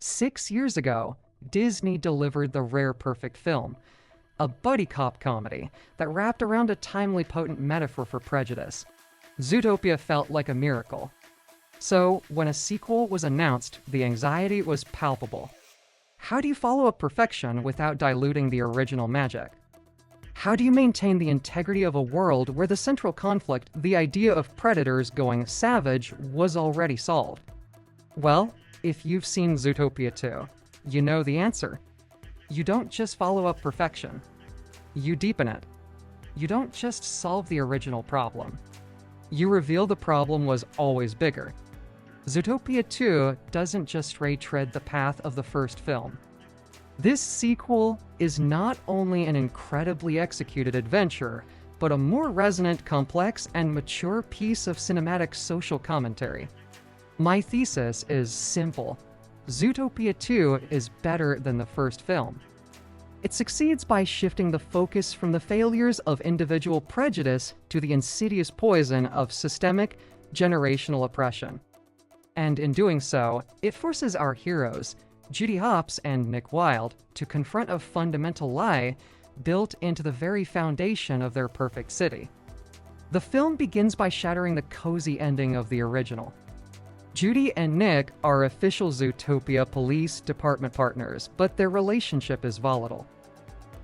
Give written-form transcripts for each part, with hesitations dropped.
6 years ago, Disney delivered the rare perfect film, a buddy cop comedy that wrapped around a timely potent metaphor for prejudice. Zootopia felt like a miracle. So, when a sequel was announced, the anxiety was palpable. How do you follow up perfection without diluting the original magic? How do you maintain the integrity of a world where the central conflict, the idea of predators going savage, was already solved? Well, if you've seen Zootopia 2, you know the answer. You don't just follow up perfection. You deepen it. You don't just solve the original problem. You reveal the problem was always bigger. Zootopia 2 doesn't just retread the path of the first film. This sequel is not only an incredibly executed adventure, but a more resonant, complex, and mature piece of cinematic social commentary. My thesis is simple. Zootopia 2 is better than the first film. It succeeds by shifting the focus from the failures of individual prejudice to the insidious poison of systemic, generational oppression. And in doing so, it forces our heroes, Judy Hopps and Nick Wilde, to confront a fundamental lie built into the very foundation of their perfect city. The film begins by shattering the cozy ending of the original. Judy and Nick are official Zootopia Police Department partners, but their relationship is volatile.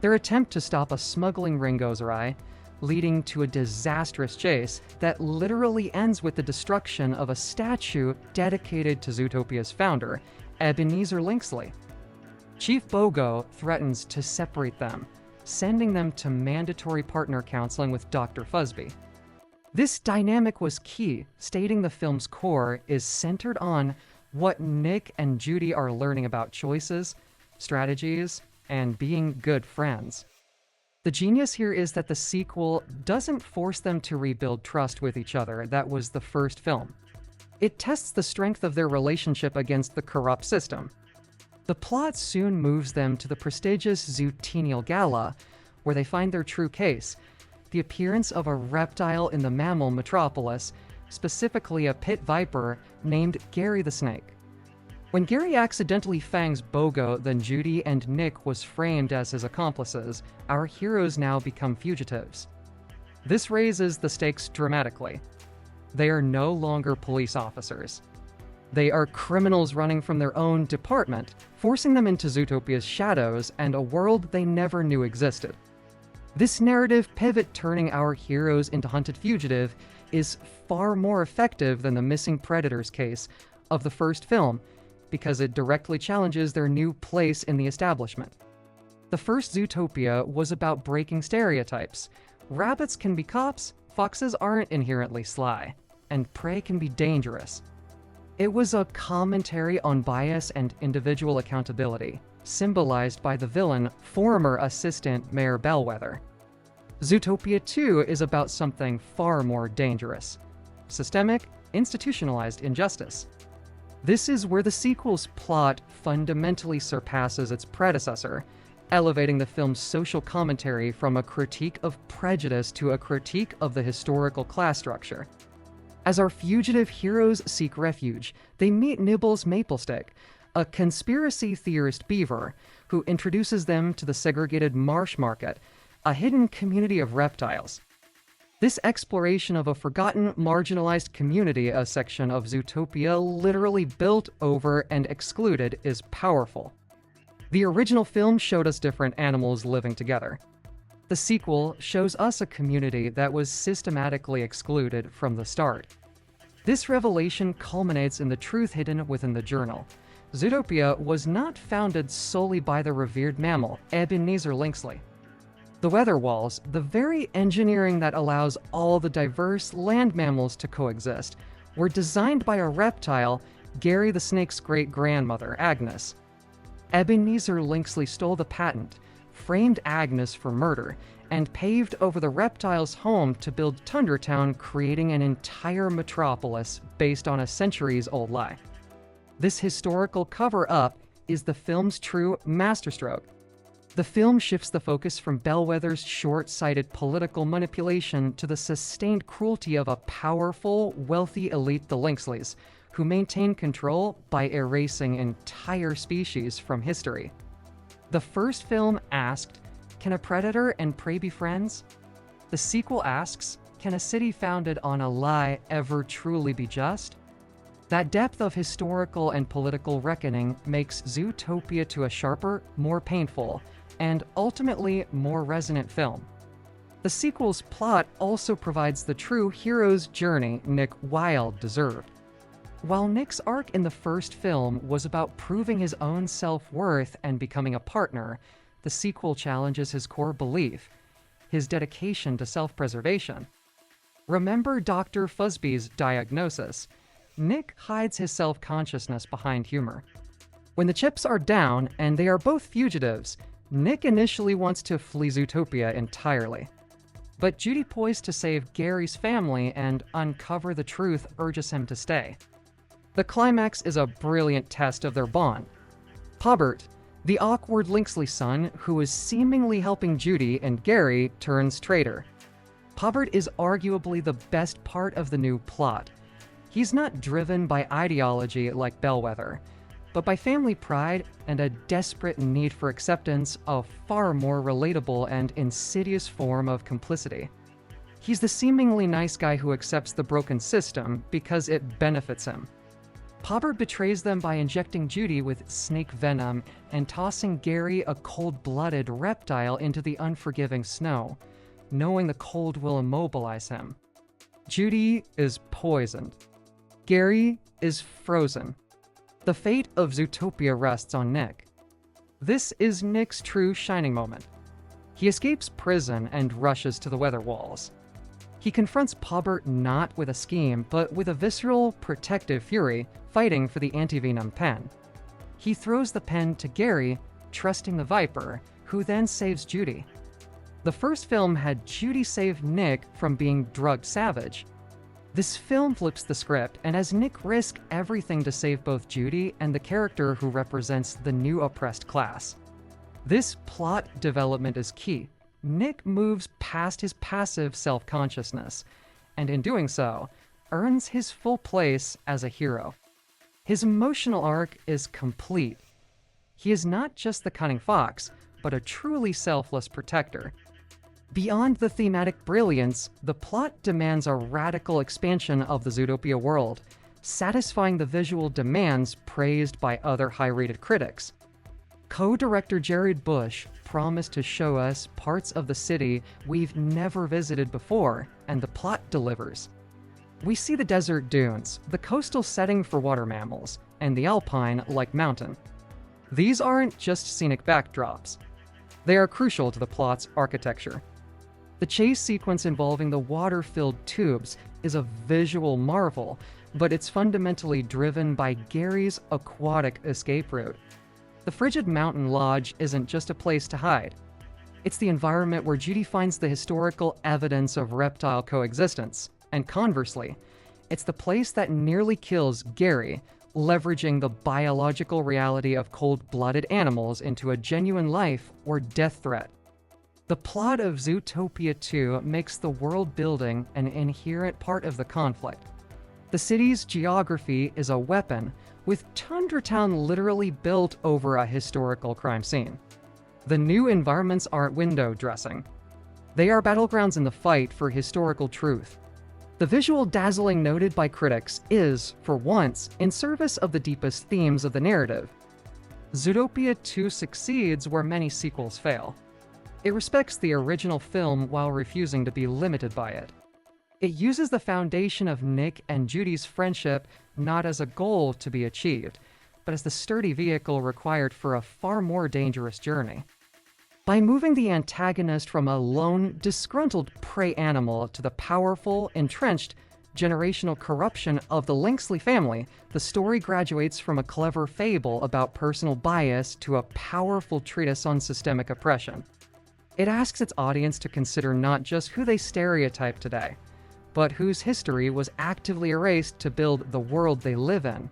Their attempt to stop a smuggling ring goes awry, leading to a disastrous chase that literally ends with the destruction of a statue dedicated to Zootopia's founder, Ebenezer Linksley. Chief Bogo threatens to separate them, sending them to mandatory partner counseling with Dr. Fuzby. This dynamic was key, stating the film's core is centered on what Nick and Judy are learning about choices, strategies, and being good friends. The genius here is that the sequel doesn't force them to rebuild trust with each other that was the first film. It tests the strength of their relationship against the corrupt system. The plot soon moves them to the prestigious Zootennial Gala, where they find their true case, the appearance of a reptile in the mammal metropolis, specifically a pit viper named Gary the Snake. When Gary accidentally fangs Bogo, then Judy and Nick was framed as his accomplices. Our heroes now become fugitives. This raises the stakes dramatically. They are no longer police officers. They are criminals running from their own department, forcing them into Zootopia's shadows and a world they never knew existed. This narrative pivot turning our heroes into hunted fugitive is far more effective than the missing predators case of the first film, because it directly challenges their new place in the establishment. The first Zootopia was about breaking stereotypes. Rabbits can be cops, foxes aren't inherently sly, and prey can be dangerous. It was a commentary on bias and individual accountability, symbolized by the villain, former assistant Mayor Bellwether. Zootopia 2 is about something far more dangerous: systemic, institutionalized injustice. This is where the sequel's plot fundamentally surpasses its predecessor, elevating the film's social commentary from a critique of prejudice to a critique of the historical class structure. As our fugitive heroes seek refuge, they meet Nibbles Maplestick, a conspiracy theorist beaver, who introduces them to the segregated Marsh Market, a hidden community of reptiles. This exploration of a forgotten, marginalized community, a section of Zootopia literally built over and excluded, is powerful. The original film showed us different animals living together. The sequel shows us a community that was systematically excluded from the start. This revelation culminates in the truth hidden within the journal. Zootopia was not founded solely by the revered mammal, Ebenezer Linksley. The weather walls, the very engineering that allows all the diverse land mammals to coexist, were designed by a reptile, Gary the Snake's great-grandmother, Agnes. Ebenezer Linksley stole the patent, framed Agnes for murder, and paved over the reptile's home to build Tundratown, creating an entire metropolis based on a centuries-old lie. This historical cover-up is the film's true masterstroke. The film shifts the focus from Bellwether's short-sighted political manipulation to the sustained cruelty of a powerful, wealthy elite, the Linksleys, who maintain control by erasing entire species from history. The first film asked, "Can a predator and prey be friends?" The sequel asks, "Can a city founded on a lie ever truly be just?" That depth of historical and political reckoning makes Zootopia to a sharper, more painful, and ultimately more resonant film. The sequel's plot also provides the true hero's journey Nick Wilde deserved. While Nick's arc in the first film was about proving his own self-worth and becoming a partner, the sequel challenges his core belief, his dedication to self-preservation. Remember Dr. Fuzzby's diagnosis. Nick hides his self-consciousness behind humor. When the chips are down and they are both fugitives, Nick initially wants to flee Zootopia entirely. But Judy, poised to save Gary's family and uncover the truth, urges him to stay. The climax is a brilliant test of their bond. Pobbert, the awkward Linksley son who is seemingly helping Judy and Gary, turns traitor. Pobbert is arguably the best part of the new plot. He's not driven by ideology like Bellwether, but by family pride and a desperate need for acceptance, a far more relatable and insidious form of complicity. He's the seemingly nice guy who accepts the broken system because it benefits him. Pobbert betrays them by injecting Judy with snake venom and tossing Gary, a cold-blooded reptile, into the unforgiving snow, knowing the cold will immobilize him. Judy is poisoned. Gary is frozen. The fate of Zootopia rests on Nick. This is Nick's true shining moment. He escapes prison and rushes to the weather walls. He confronts Pobbert not with a scheme, but with a visceral, protective fury, fighting for the antivenom pen. He throws the pen to Gary, trusting the Viper, who then saves Judy. The first film had Judy save Nick from being drugged savage. This film flips the script and has Nick risk everything to save both Judy and the character who represents the new oppressed class. This plot development is key. Nick moves past his passive self-consciousness, and in doing so, earns his full place as a hero. His emotional arc is complete. He is not just the cunning fox, but a truly selfless protector. Beyond the thematic brilliance, the plot demands a radical expansion of the Zootopia world, satisfying the visual demands praised by other high-rated critics. Co-director Jared Bush promised to show us parts of the city we've never visited before, and the plot delivers. We see the desert dunes, the coastal setting for water mammals, and the alpine like mountain. These aren't just scenic backdrops. They are crucial to the plot's architecture. The chase sequence involving the water-filled tubes is a visual marvel, but it's fundamentally driven by Gary's aquatic escape route. The frigid mountain lodge isn't just a place to hide. It's the environment where Judy finds the historical evidence of reptile coexistence, and conversely, it's the place that nearly kills Gary, leveraging the biological reality of cold-blooded animals into a genuine life or death threat. The plot of Zootopia 2 makes the world building an inherent part of the conflict. The city's geography is a weapon, with Tundra Town literally built over a historical crime scene. The new environments aren't window dressing. They are battlegrounds in the fight for historical truth. The visual dazzling noted by critics is, for once, in service of the deepest themes of the narrative. Zootopia 2 succeeds where many sequels fail. It respects the original film while refusing to be limited by it. It uses the foundation of Nick and Judy's friendship not as a goal to be achieved, but as the sturdy vehicle required for a far more dangerous journey. By moving the antagonist from a lone, disgruntled prey animal to the powerful, entrenched, generational corruption of the Linksley family, the story graduates from a clever fable about personal bias to a powerful treatise on systemic oppression. It asks its audience to consider not just who they stereotype today, but whose history was actively erased to build the world they live in.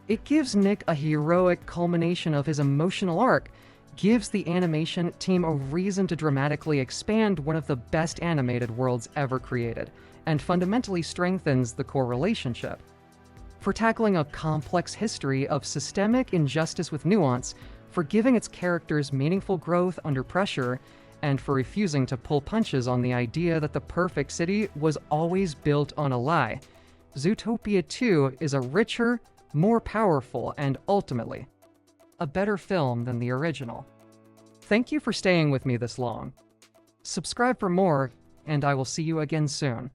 It gives Nick a heroic culmination of his emotional arc, gives the animation team a reason to dramatically expand one of the best animated worlds ever created, and fundamentally strengthens the core relationship. for tackling a complex history of systemic injustice with nuance, for giving its characters meaningful growth under pressure, and for refusing to pull punches on the idea that the perfect city was always built on a lie. Zootopia 2 is a richer, more powerful, and ultimately, a better film than the original. Thank you for staying with me this long. Subscribe for more, and I will see you again soon.